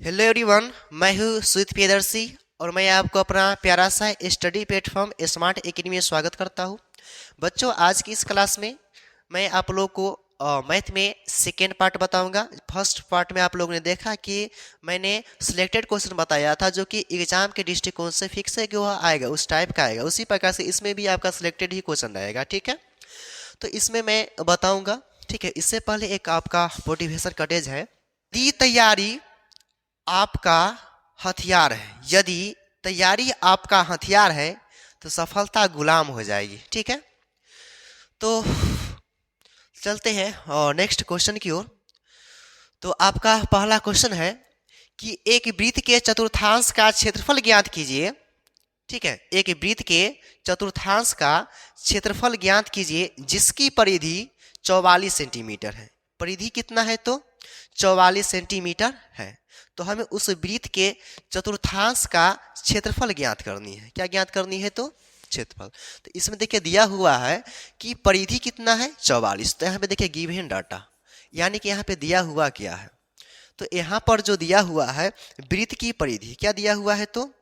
Hello everyone, मैं हूँ सुमित प्रियदर्शी और मैं आपको अपना प्यारा सा स्टडी प्लेटफॉर्म स्मार्ट एकेडमी में स्वागत करता हूँ। बच्चों, आज की इस क्लास में मैं आप लोग को मैथ में सेकेंड पार्ट बताऊंगा। फर्स्ट पार्ट में आप लोगों ने देखा कि मैंने सिलेक्टेड क्वेश्चन बताया था जो कि एग्जाम के दृष्टिकोण से फिक्स है कि वह आएगा, उस टाइप का आएगा। उसी प्रकार से इसमें भी आपका सिलेक्टेड ही क्वेश्चन आएगा, ठीक है। तो इसमें मैं बताऊँगा, ठीक है। इससे पहले एक आपका मोटिवेशन कटेज है। दी तैयारी आपका हथियार है, यदि तैयारी आपका हथियार है तो सफलता गुलाम हो जाएगी, ठीक है। तो चलते हैं और नेक्स्ट क्वेश्चन की ओर। तो आपका पहला क्वेश्चन है कि एक वृत्त के चतुर्थांश का क्षेत्रफल ज्ञात कीजिए, ठीक है। एक वृत्त के चतुर्थांश का क्षेत्रफल ज्ञात कीजिए जिसकी परिधि 44 सेंटीमीटर है। परिधि कितना है? तो 44 सेंटीमीटर है। तो हमें उस वृत्त के चतुर्थांश का क्षेत्रफल ज्ञात करनी है। क्या ज्ञात करनी है? तो क्षेत्रफल। तो इसमें देखिए दिया हुआ है कि परिधि कितना है? 44। तो यहाँ पे देखिए गिवन डाटा, यानी कि यहाँ पे दिया हुआ क्या है। तो यहाँ पर जो दिया हुआ है वृत्त की परिधि, क्या दिया हुआ है? तो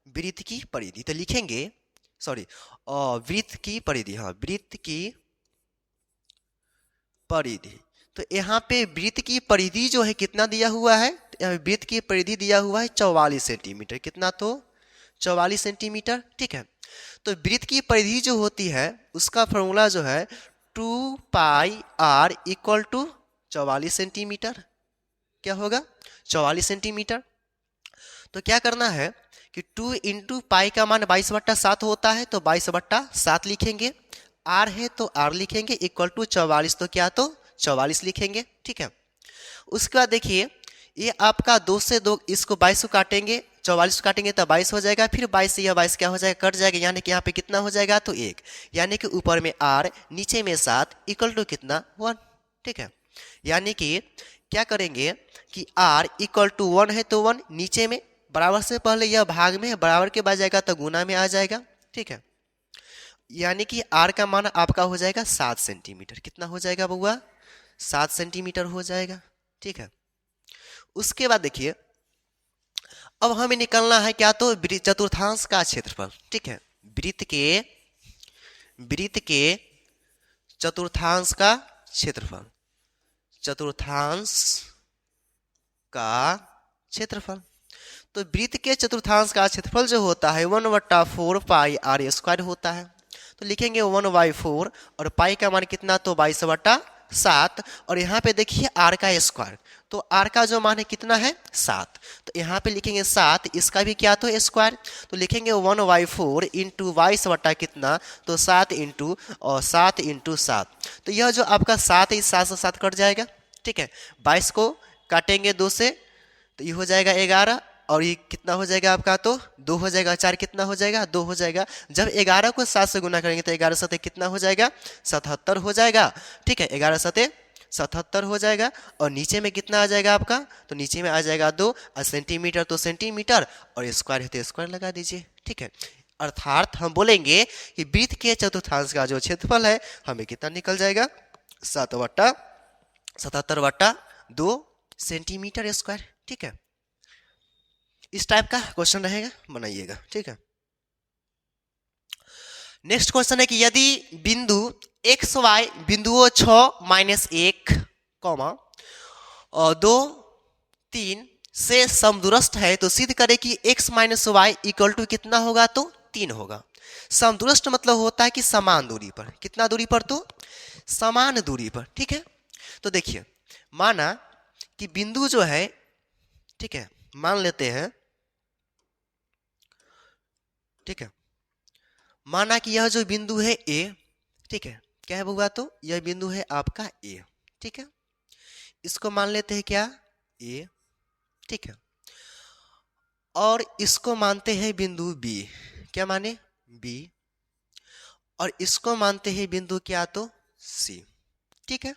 वृत्त की परिधि। तो लिखेंगे, सॉरी, वृत्त की परिधि, हाँ, वृत्त की परिधि। तो यहाँ पे वृत्त की परिधि जो है कितना दिया हुआ है? वृत्त की परिधि दिया हुआ है 44 सेंटीमीटर। कितना? तो 44 सेंटीमीटर, ठीक है। तो वृत्त की परिधि जो होती है उसका फॉर्मूला जो है 2πr इक्वल टू 44 सेंटीमीटर। क्या होगा? 44 सेंटीमीटर। तो क्या करना है कि 2 इंटू पाई का मान 22/7 होता है, तो 22/7 लिखेंगे। आर है तो आर लिखेंगे, इक्वल टू 44, तो क्या? तो 44 लिखेंगे, ठीक है। उसके बाद देखिए ये आपका 2 से 2, इसको 22 को काटेंगे, 44 को काटेंगे तो 22 हो जाएगा। फिर 22 से यह 22 क्या हो जाएगा? कट जाएगा, यानी कि यहाँ पे कितना हो जाएगा? तो 1, यानी कि ऊपर में आर नीचे में 7 इक्वल टू कितना? 1, ठीक है। यानी कि क्या करेंगे कि आर इक्वल टू 1 है तो 1, नीचे में बराबर से पहले यह भाग में है, बराबर के बाद जाएगा तो गुना में आ जाएगा, ठीक है। यानी कि आर का मान आपका हो जाएगा 7 सेंटीमीटर। कितना हो जाएगा बउआ? 7 सेंटीमीटर हो जाएगा, ठीक है। उसके बाद देखिए अब हमें निकलना है क्या? तो चतुर्थांश का क्षेत्रफल, ठीक है। वृत्त के चतुर्थांश का क्षेत्रफल, चतुर्थांश का क्षेत्रफल। तो वृत्त के चतुर्थांश का क्षेत्रफल जो होता है 1/4πr² होता है। तो लिखेंगे 1/4 और पाई का मान कितना? तो 22/7। और यहाँ पे देखिए आर का स्क्वायर, तो आर का जो मान है कितना है? 7। तो यहाँ पे लिखेंगे 7, इसका भी क्या? तो स्क्वायर। तो लिखेंगे 1/4 इंटू 22 कितना? तो 7 इंटू और 7 इंटू 7। तो यह जो आपका 7 है, इस 7 से 7 कट जाएगा, ठीक है। 22 को काटेंगे 2 से तो ये हो जाएगा 11, और ये कितना हो जाएगा आपका? तो 2 हो जाएगा। 4 कितना हो जाएगा? 2 हो जाएगा। जब 11 को 7 से गुना करेंगे तो 11 सते कितना हो जाएगा? 77 हो जाएगा, ठीक है। 11 सते 77 हो जाएगा। और नीचे में कितना आ जाएगा आपका? तो नीचे में आ जाएगा 2, और सेंटीमीटर तो सेंटीमीटर, और स्क्वायर है तो स्क्वायर लगा दीजिए, ठीक है। अर्थात हम बोलेंगे कि वृत्त के चतुर्थांश का जो क्षेत्रफल है हमें कितना निकल जाएगा? 7/77/2 सेंटीमीटर स्क्वायर, ठीक है। इस टाइप का क्वेश्चन रहेगा, बनाइएगा, ठीक है। नेक्स्ट क्वेश्चन है कि यदि बिंदु एक्स वाई बिंदुओं 6-1, 2, 3 से समदूरस्थ है तो सिद्ध करें कि x - y इक्वल टू कितना होगा? तो 3 होगा। समदूरस्थ मतलब होता है कि समान दूरी पर। कितना दूरी पर? तो समान दूरी पर, ठीक है। तो देखिए माना कि बिंदु जो है, ठीक है, मान लेते हैं, ठीक है। माना कि यह जो बिंदु है ए, ठीक है, क्या है बउआ? तो यह बिंदु है आपका ए, ठीक है। इसको मान लेते हैं क्या? ए, ठीक है। और इसको मानते हैं बिंदु बी। क्या माने? बी। और इसको मानते हैं बिंदु क्या? तो सी, ठीक है।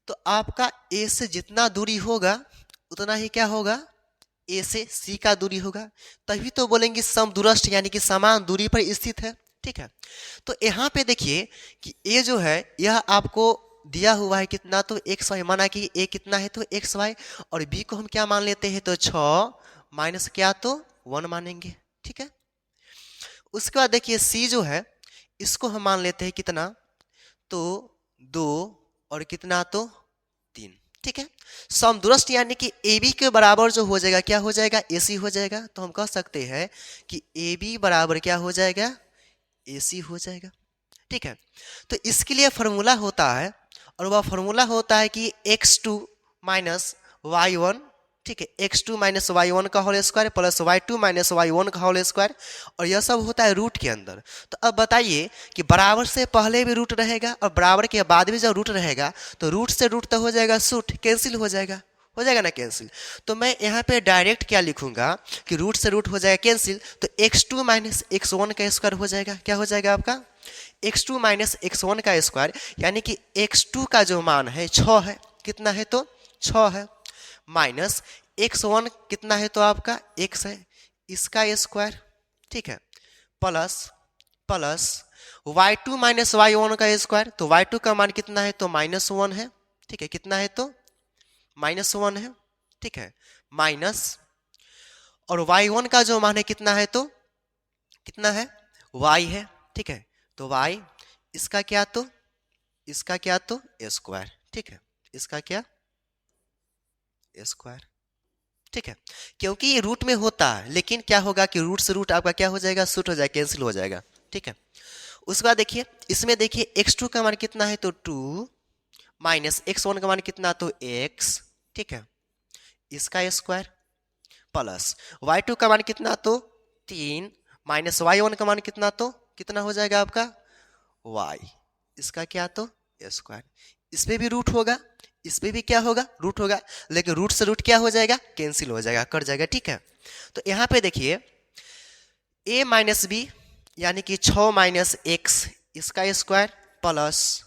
तो आपका ए से जितना दूरी होगा उतना ही क्या होगा? ए से सी का दूरी होगा, तभी तो बोलेंगे समदूरस्थ, यानी कि समान दूरी पर स्थित है, ठीक है। तो यहाँ पे देखिए कि ए जो है यह आपको दिया हुआ है कितना, तो एक्स वाई, माना कि ए कितना है तो एक्स वाई, और बी को हम क्या मान लेते हैं तो 6 माइनस क्या तो 1 मानेंगे। ठीक है, उसके बाद देखिए सी जो है इसको हम मान लेते हैं कितना तो 2 और कितना तो 3। ठीक है, समदुरस्त यानी कि ए बी के बराबर जो हो जाएगा क्या हो जाएगा, ए सी हो जाएगा। तो हम कह सकते हैं कि ए बी बराबर क्या हो जाएगा, ए सी हो जाएगा। ठीक है, तो इसके लिए फॉर्मूला होता है, और वह फॉर्मूला होता है कि x2 माइनस वाई वन, ठीक है, x2 माइनस वाई वन का whole square plus y2 minus Y one का होल स्क्वायर, और यह सब होता है रूट के अंदर। तो अब बताइए कि बराबर से पहले भी रूट रहेगा और बराबर के बाद भी जब रूट रहेगा तो रूट से रूट तो हो जाएगा शूट, कैंसिल हो जाएगा ना कैंसिल। तो मैं यहाँ पे डायरेक्ट क्या लिखूंगा कि रूट से रूट हो जाएगा कैंसिल, तो x2 माइनस x1 का स्क्वायर हो जाएगा, क्या हो जाएगा आपका x2 माइनस x1 का स्क्वायर, यानी कि x2 का जो मान है 6 है, कितना है तो 6 है, माइनस x1 कितना है तो आपका x है, इसका स्क्वायर। ठीक है, plus plus y2 minus y1 का स्क्वायर, तो y2 का मान कितना है तो -1 है। ठीक है, कितना है तो -1 है। ठीक है, माइनस, और y1 का जो मान है कितना है तो कितना है y है। ठीक है, तो y इसका क्या तो स्क्वायर। ठीक है, इसका क्या स्क्वायर। ठीक है, क्योंकि ये रूट में होता है, लेकिन क्या होगा कि रूट से रूट आपका क्या हो जाएगा, शूट हो जाएगा, कैंसिल हो जाएगा। ठीक है, उसके बाद देखिए इसमें देखिए x2 का मान कितना है तो 2 माइनस x1 का मान कितना तो x। ठीक है, इसका स्क्वायर प्लस y2 का मान कितना तो 3 माइनस y1 का मान कितना तो कितना हो जाएगा आपका y, इसका क्या तो स्क्वायर। इसमें भी रूट होगा, इसमें भी क्या होगा रूट होगा, लेकिन रूट से रूट क्या हो जाएगा कैंसिल हो जाएगा, कट जाएगा। ठीक है, तो यहाँ पे देखिए a माइनस बी यानी कि 6 माइनस एक्स इसका स्क्वायर प्लस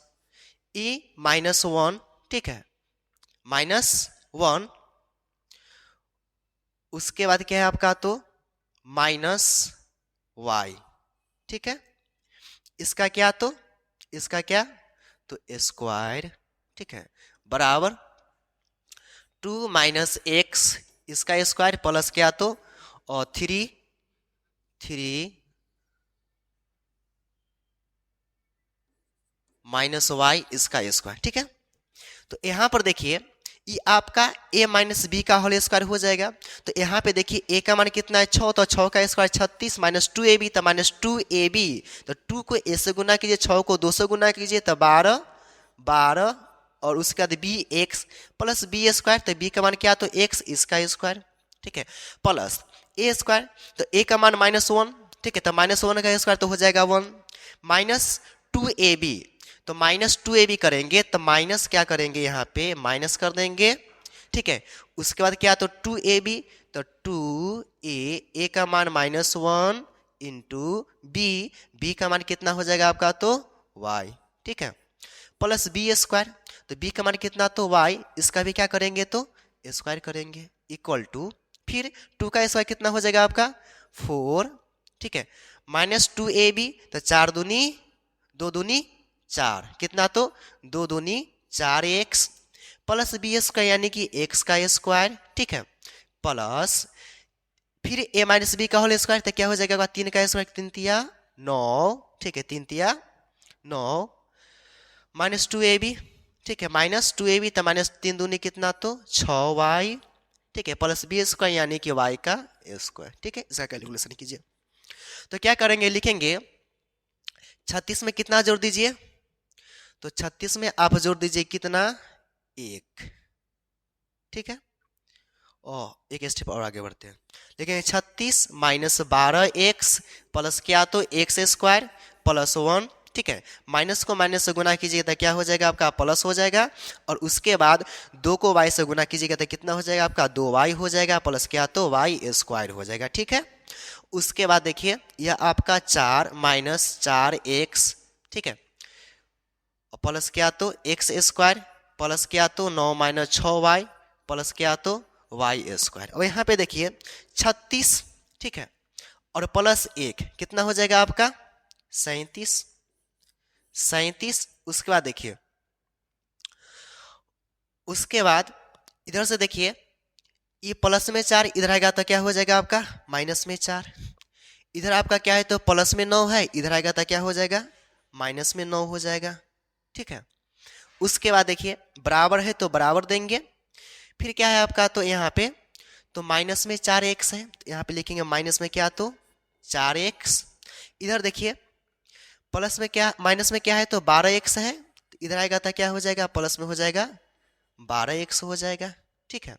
e माइनस 1। ठीक है, -1, उसके बाद क्या है आपका तो माइनस y। ठीक है, इसका क्या तो स्क्वायर। ठीक है, बराबर 2 माइनस एक्स इसका स्क्वायर प्लस क्या तो और 3 माइनस वाई इसका स्क्वायर। ठीक है, तो यहाँ पर देखिए ये आपका a माइनस बी का होल स्क्वायर हो जाएगा। तो यहाँ पे देखिए a का मान कितना है 6, तो 6 का स्क्वायर 36 माइनस 2ab तो -2ab, तो 2 को a से गुना कीजिए, 6 को 2 से गुना कीजिए तो 12 और उसके बाद B X plus B square, तो बी का मान क्या तो x इसका स्क्वायर। ठीक है, प्लस a स्क्वायर, तो a का मान -1। ठीक है, तो -1 का स्क्वायर तो हो जाएगा 1 माइनस 2ab, तो -2ab करेंगे तो माइनस क्या करेंगे यहाँ पे माइनस कर देंगे। ठीक है, उसके बाद क्या तो 2ab, तो 2a का मान -1 इंटू बी का मान कितना हो जाएगा आपका तो y। ठीक है, प्लस बी स्क्वायर, तो b का मान कितना तो y, इसका भी क्या करेंगे तो स्क्वायर करेंगे, इक्वल टू फिर 2 का स्क्वायर कितना हो जाएगा आपका 4। ठीक है, -2ab, तो 4 दूनी 2 दूनी 4, कितना तो 2 दूनी 4x प्लस बी स्क्वायर यानी कि x का स्क्वायर। ठीक है, प्लस फिर a माइनस बी का होल स्क्वायर, तो क्या हो जाएगा 3 का स्क्वायर 3 तिया 9। ठीक है, 3 तिया 9 -2ab। ठीक है, -2ab तो -3 दूनी कितना तो 6y। ठीक है, प्लस बी स्क्वायर यानी कि y का स्क्वायर। ठीक है, इसका कैलकुलेशन कीजिए। तो क्या करेंगे लिखेंगे 36 में कितना जोड़ दीजिए, तो 36 में आप जोड़ दीजिए कितना 1। ठीक है, एक स्टेप और आगे बढ़ते हैं, लेकिन 36 माइनस 12x प्लस क्या तो x स्क्वायर प्लस 1। ठीक है, माइनस को माइनस से गुना कीजिएगा तो क्या हो जाएगा आपका प्लस हो जाएगा, और उसके बाद 2 को y से गुना कीजिएगा तो कितना हो जाएगा आपका 2y हो जाएगा प्लस क्या तो y स्क्वायर हो जाएगा। ठीक है, उसके बाद देखिए यह आपका 4 माइनस 4x। ठीक है, प्लस क्या तो x स्क्वायर प्लस क्या तो 9 माइनस 6y प्लस क्या तो y स्क्वायर। और यहाँ पे देखिए 36। ठीक है, और प्लस 1 कितना हो जाएगा आपका 37। उसके बाद देखिए उसके बाद इधर से देखिए, ये प्लस में 4 इधर आएगा तो क्या हो जाएगा आपका माइनस में 4। इधर आपका क्या है तो प्लस में 9 है, इधर आएगा तो क्या हो जाएगा माइनस में 9 हो जाएगा। ठीक है। उसके बाद देखिए बराबर है तो बराबर देंगे, फिर क्या है आपका तो यहाँ पे तो माइनस में 4x है, तो यहाँ पे लिखेंगे माइनस में क्या तो 4x। इधर देखिए प्लस में क्या माइनस में क्या है तो 12x है, तो इधर आएगा तो क्या हो जाएगा प्लस में हो जाएगा 12x हो जाएगा। ठीक है।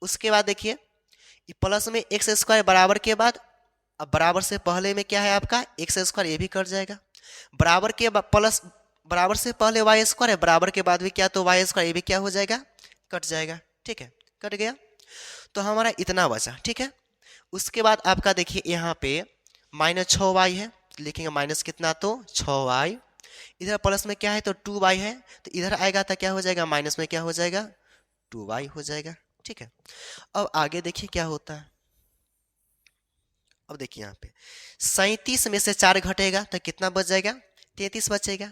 उसके बाद देखिए ये प्लस में एक्स स्क्वायर बराबर के बाद, अब बराबर से पहले में क्या है आपका एक्स स्क्वायर, ये भी कट जाएगा। बराबर के प्लस बराबर से पहले वाई स्क्वायर है, बराबर के बाद भी क्या तो वाई स्क्वायर, ये भी क्या हो जाएगा कट जाएगा। ठीक है, कट गया तो हमारा इतना बचा। ठीक है। उसके बाद आपका देखिए यहाँ पे -6y है, तो लिखेंगे माइनस कितना तो 6y। इधर प्लस में क्या है तो 2y है, तो इधर आएगा तो क्या हो जाएगा माइनस में क्या हो जाएगा 2y हो जाएगा। ठीक है। अब आगे देखिए क्या होता है। अब देखिए यहाँ पे 37 में से 4 घटेगा तो कितना बच जाएगा 33 बचेगा।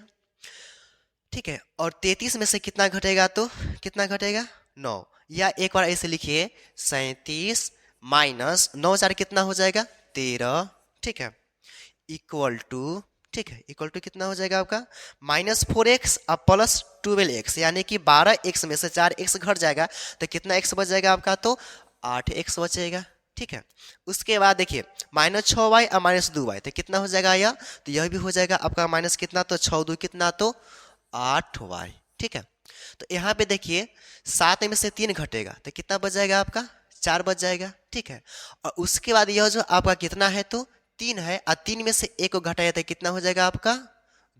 ठीक है। और 33 में से कितना घटेगा तो कितना घटेगा 9, या एक बार ऐसे लिखिए 37 माइनस 9 4 कितना हो जाएगा 13। ठीक है। इक्वल टू, ठीक है, इक्वल टू कितना हो जाएगा आपका -4x अब प्लस 12x, यानी कि 12x में से 4x घट जाएगा तो कितना x बच जाएगा आपका तो 8x बचेगा। ठीक है। उसके बाद देखिए -6y और -2y तो कितना हो जाएगा यह, तो यह भी हो जाएगा आपका माइनस कितना तो 6 2 कितना तो 8y। ठीक है। तो यहाँ पे देखिए 7 में से 3 घटेगा तो कितना बच जाएगा आपका 4 बच जाएगा। ठीक है। और उसके बाद यह जो आपका कितना है तो 3 है, और 3 में से 1 को घटाया तो कितना हो जाएगा आपका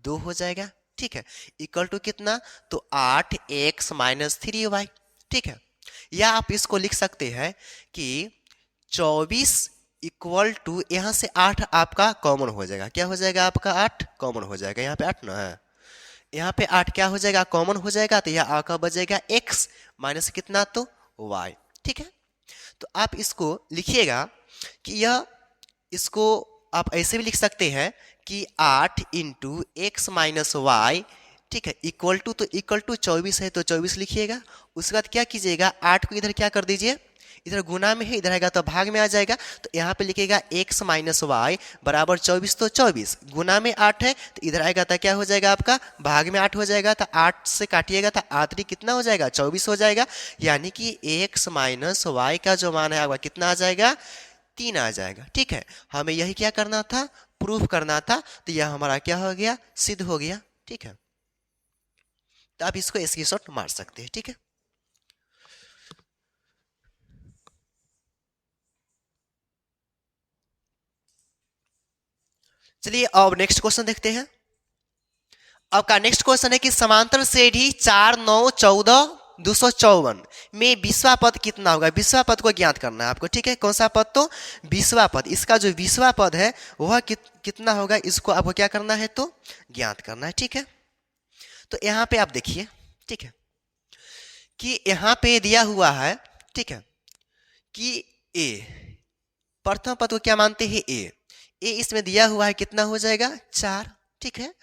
2 हो जाएगा। ठीक है। इक्वल टू कितना तो 8x - 3y। ठीक है। या आप इसको लिख सकते हैं कि 24 इक्वल टू यहाँ से 8 आपका कॉमन हो जाएगा, क्या हो जाएगा आपका 8 कॉमन हो जाएगा, यहाँ पे 8 ना है, यहाँ पे 8 क्या हो जाएगा कॉमन हो जाएगा, तो यह आपका बचेगा x माइनस कितना तो y। ठीक है। तो आप इसको लिखिएगा कि यह, इसको आप ऐसे भी लिख सकते हैं कि 8 इंटू एक्स माइनस वाई, ठीक है, इक्वल टू, तो इक्वल टू 24 है तो 24 लिखिएगा। उसके बाद क्या कीजिएगा 8 को इधर क्या कर दीजिए, इधर गुना में है, इधर आएगा तो भाग में आ जाएगा, तो यहाँ पे लिखिएगा x माइनस वाई बराबर 24, तो 24 गुना में 8 है तो इधर आएगा तो क्या हो जाएगा आपका भाग में 8 हो जाएगा, तो 8 से काटिएगा तो 8 कितना हो जाएगा 24 हो जाएगा, यानी कि x माइनस वाई का जो मान है आपका कितना आ जाएगा 3 आ जाएगा। ठीक है। हमें यही क्या करना था प्रूफ करना था, तो यह हमारा क्या हो गया सिद्ध हो गया। ठीक है। तो आप इसको स्क्रीनशॉट मार सकते हैं। ठीक है। चलिए अब नेक्स्ट क्वेश्चन देखते हैं। आपका नेक्स्ट क्वेश्चन है कि समांतर श्रेणी 4 9 14 254 में 20वां पद कितना होगा। 20वां पद को ज्ञात करना है आपको। ठीक है। कौन सा पद तो 20वां पद, इसका जो 20वां पद है वह कितना होगा, इसको आपको क्या करना है तो ज्ञात करना है। ठीक है। तो यहाँ पे आप देखिए, ठीक है, कि यहाँ पे दिया हुआ है, ठीक है, कि ए प्रथम पद को क्या मानते हैं ए इसमें दिया हुआ है कितना हो जाएगा 4। ठीक है।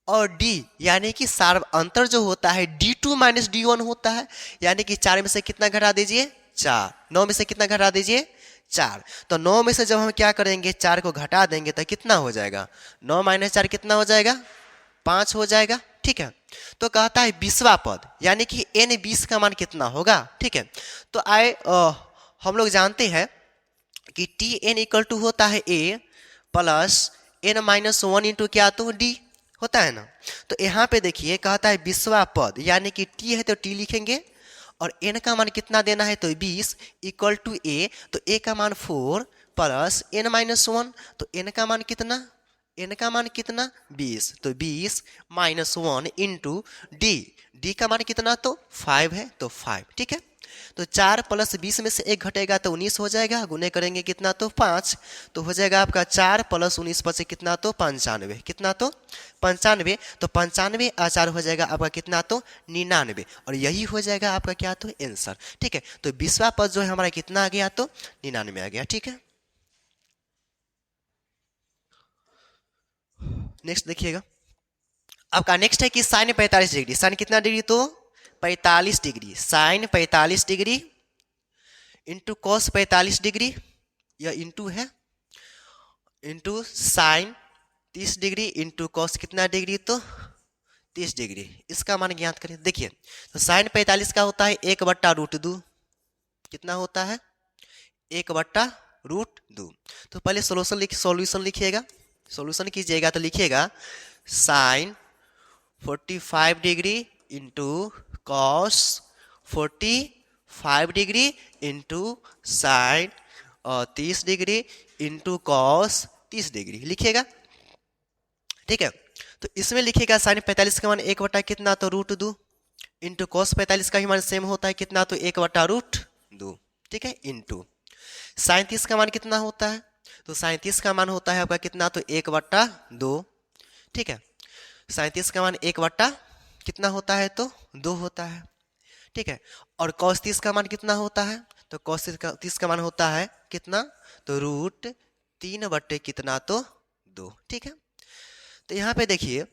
और डी यानी कि सार्व अंतर जो होता है D2 माइनस D1 होता है, यानी कि 4 में से कितना घटा दीजिए 4, 9 में से कितना घटा दीजिए 4, तो 9 में से जब हम क्या करेंगे 4 को घटा देंगे तो कितना हो जाएगा 9 माइनस 4 कितना हो जाएगा 5 हो जाएगा। ठीक है। तो कहता है 20वां पद यानी कि n 20 का मान कितना होगा। ठीक है। तो हम लोग जानते हैं कि टी एन इक्वल टू होता है ए प्लस n माइनस 1 इंटू क्या तो डी होता है ना। तो यहाँ पे देखिए कहता है 20वां पद यानी कि t है तो t लिखेंगे, और n का मान कितना देना है तो 20 इक्वल टू a, तो a का मान 4 प्लस n माइनस 1, तो n का मान कितना, n का मान कितना 20, तो 20 माइनस 1 इंटू डी का मान कितना तो 5 है तो 5। ठीक है। तो 4 प्लस 20 में से 1 घटेगा तो 19 हो जाएगा, गुने करेंगे कितना तो 5, तो हो जाएगा आपका 4 प्लस 19 बचे कितना तो 95, कितना तो 95, तो 95 और 4 हो जाएगा आपका कितना तो 99, और यही हो जाएगा आपका क्या तो आंसर। ठीक है। तो 20वां पद जो है हमारा कितना आ गया तो 99 आ गया। ठीक है। नेक्स्ट देखिएगा। आपका नेक्स्ट है कि साइन 45 डिग्री, साइन कितना डिग्री तो 45 degree, sine 45 degree into cos 45 degree, यह इंटू है, into sine 30 degree into cos कितना डिग्री, तो 30 डिग्री। इसका मान ज्ञात करें। देखिए तो साइन 45 का होता है 1/√2, कितना होता है 1/√2। तो पहले सॉल्यूशन लिखिएगा, सॉल्यूशन कीजिएगा तो लिखिएगा sine 45 degree into cos 45 degree into sine 30 degree into cos 30 degree लिखिएगा। ठीक है, तो इसमें लिखिएगा साइन 45 का मान 1 कितना, तो √2 इंटू कॉस 45 का ही मान सेम होता है कितना, तो 1/√2। ठीक है, इंटू साइन 30 का मान कितना होता है, तो साइन 30 का मान होता है आपका कितना, तो 1/2। ठीक है, साइन 30 का मान 1 कितना होता है, तो 2 होता है। ठीक है, और कॉस 30 का मान कितना होता है, तो कॉस 30 का मान होता है कितना, तो √3 कितना, तो 2। ठीक है, तो यहाँ पे देखिए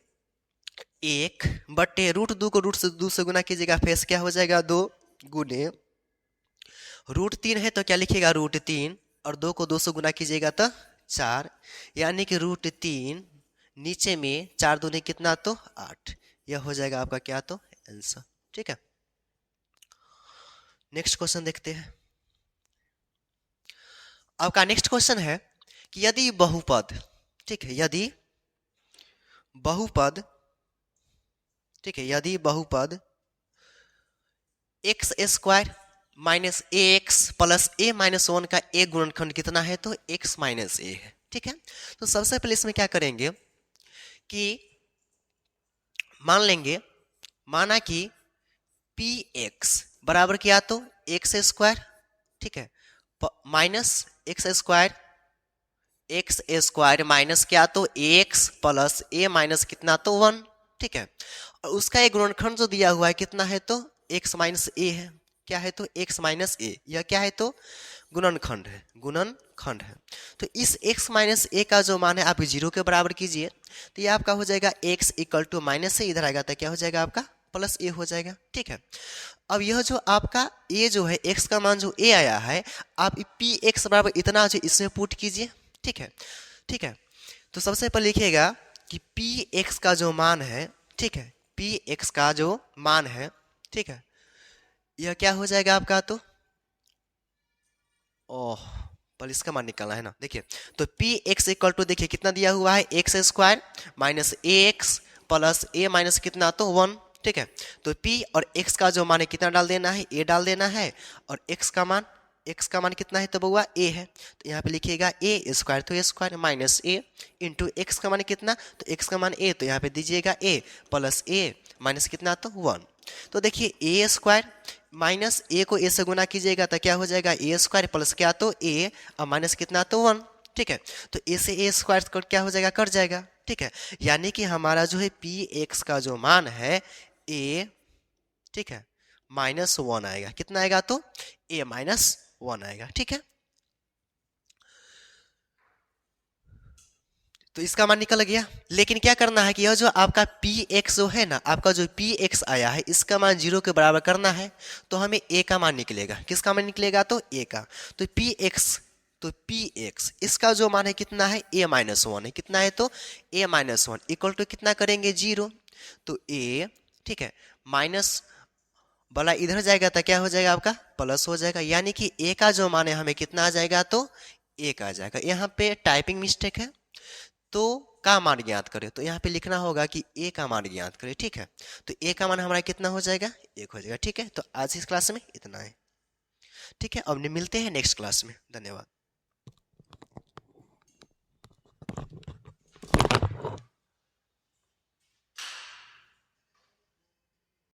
1/√2 को √2 से गुना कीजिएगा, फेस क्या हो जाएगा 2 गुने √3 है तो क्या लिखिएगा √3, और 2 को 2 से गुना कीजिएगा तो 4, यानी कि √3 नीचे में 4 दूनी कितना, तो 8। यह हो जाएगा आपका क्या, तो आंसर। ठीक है, नेक्स्ट क्वेश्चन देखते हैं। आपका नेक्स्ट क्वेश्चन है कि यदि बहुपद, ठीक है, यदि बहुपद, ठीक है, यदि बहुपद x² minus ax plus a-1 का एक गुणनखंड कितना है, तो x माइनस a है। ठीक है, तो सबसे पहले इसमें क्या करेंगे कि मान लेंगे, माना कि px बराबर क्या, तो x², ठीक है, माइनस x² माइनस क्या, तो ax प्लस a माइनस कितना, तो 1। ठीक है, और उसका एक गुणनखंड जो दिया हुआ है कितना है, तो x माइनस a है। क्या है, तो x माइनस a, यह क्या है, तो गुणनखंड है, गुणनखंड है। तो इस x माइनस a का जो मान है आप 0 के बराबर कीजिए, तो ये आपका हो जाएगा x इक्वल टू माइनस से इधर आएगा तो क्या हो जाएगा आपका प्लस a हो जाएगा। ठीक है, अब यह जो आपका a जो है x का मान जो a आया है, आप px बराबर इतना जो इसमें पुट कीजिए। ठीक है, ठीक है, तो सबसे पहले लिखिएगा कि px का जो मान है, ठीक है, px का जो मान है, ठीक है, यह क्या हो जाएगा आपका, तो ओह पर इसका मान निकालना है ना। देखिए तो px इक्वल टू, देखिए कितना दिया हुआ है, x² minus ax plus a minus कितना, तो 1। ठीक है, तो p और x का जो मान है कितना डाल देना है, a डाल देना है, और x का मान कितना है, तो बउआ a है, तो यहाँ पे लिखिएगा a² तो a² minus a into x का मान कितना, तो x का मान a, तो यहाँ पे दीजिएगा a प्लस a माइनस कितना, तो 1। तो देखिए a² माइनस a को a से गुना कीजिएगा तो क्या हो जाएगा a² प्लस क्या, तो a और माइनस कितना, तो 1। ठीक है, तो a से a² क्या हो जाएगा, कट जाएगा। ठीक है, यानी कि हमारा जो है px का जो मान है a, ठीक है, -1 आएगा। कितना आएगा, तो a -1 आएगा। ठीक है, तो इसका मान निकल गया। लेकिन क्या करना है कि यह जो आपका px जो है ना, आपका जो px आया है इसका मान 0 के बराबर करना है, तो हमें a का मान निकलेगा। किसका मान निकलेगा, तो a का। तो px इसका जो मान है कितना है, a-1 है। कितना है, तो a-1 इक्वल टू कितना करेंगे 0, तो a, ठीक है, माइनस वाला इधर जाएगा तो क्या हो जाएगा आपका प्लस हो जाएगा, यानी कि a का जो मान है हमें कितना आ जाएगा, तो 1 आ जाएगा। यहाँ पे टाइपिंग मिस्टेक है, तो का मान ज्ञात करें, तो यहाँ पे लिखना होगा कि a का मान ज्ञात करें। ठीक है, तो a का मान हमारा कितना हो जाएगा, 1 हो जाएगा। ठीक है, तो आज इस क्लास में इतना है। ठीक है, अब मिलते हैं नेक्स्ट क्लास में। धन्यवाद।